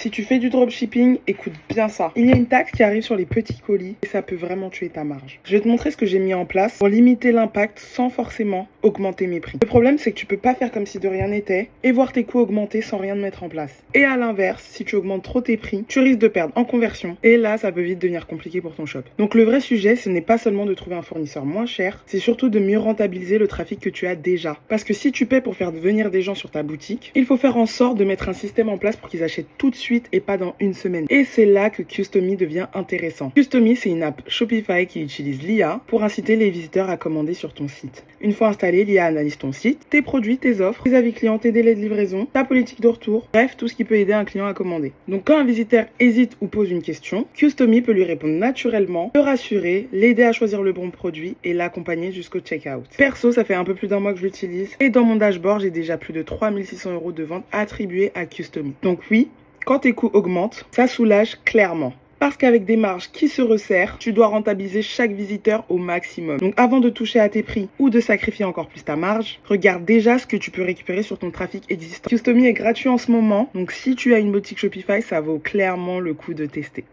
Si tu fais du dropshipping, écoute bien ça. Il y a une taxe qui arrive sur les petits colis et ça peut vraiment tuer ta marge. Je vais te montrer ce que j'ai mis en place pour limiter l'impact sans forcément augmenter mes prix. Le problème, c'est que tu peux pas faire comme si de rien n'était et voir tes coûts augmenter sans rien mettre en place. Et à l'inverse, si tu augmentes trop tes prix, tu risques de perdre en conversion et là, ça peut vite devenir compliqué pour ton shop. Donc le vrai sujet, ce n'est pas seulement de trouver un fournisseur moins cher, c'est surtout de mieux rentabiliser le trafic que tu as déjà. Parce que si tu paies pour faire venir des gens sur ta boutique, il faut faire en sorte de mettre un système en place pour qu'ils achètent tout de suite et pas dans une semaine. Et c'est là que Customy devient intéressant. Customy, c'est une app Shopify qui utilise l'IA pour inciter les visiteurs à commander sur ton site. Une fois installé, l'IA analyse ton site, tes produits, tes offres, tes avis clients, tes délais de livraison, ta politique de retour, bref, tout ce qui peut aider un client à commander. Donc quand un visiteur hésite ou pose une question, Customy peut lui répondre naturellement, le rassurer, l'aider à choisir le bon produit et l'accompagner jusqu'au checkout. Perso, ça fait un peu plus d'un mois que je l'utilise et dans mon dashboard, j'ai déjà plus de 3600 € de ventes attribuées à Customy. Donc oui, quand tes coûts augmentent, ça soulage clairement. Parce qu'avec des marges qui se resserrent, tu dois rentabiliser chaque visiteur au maximum. Donc avant de toucher à tes prix ou de sacrifier encore plus ta marge, regarde déjà ce que tu peux récupérer sur ton trafic existant. Customy est gratuit en ce moment, donc si tu as une boutique Shopify, ça vaut clairement le coup de tester.